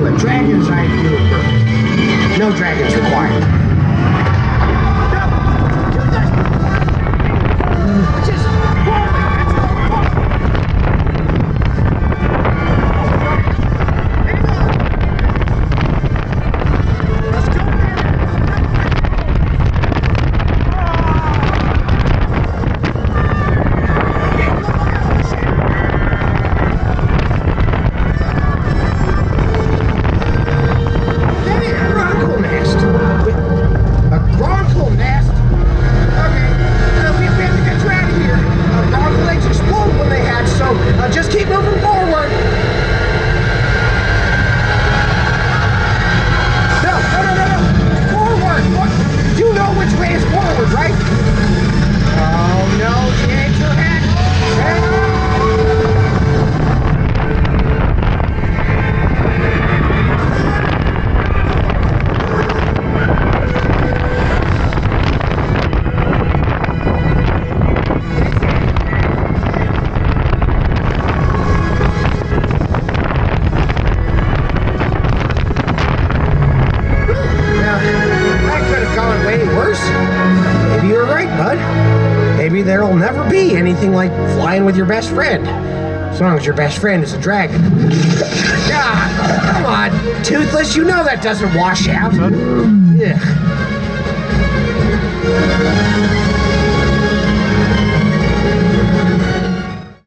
to a dragon's eye view of Earth. No dragons required. Just keep moving forward. No. Forward. You know which way is forward, right? Oh no, the anchor head. Maybe you're right, bud. Maybe there'll never be anything like flying with your best friend. As long as your best friend is a dragon. God, come on, Toothless, you know that doesn't wash out. Yeah.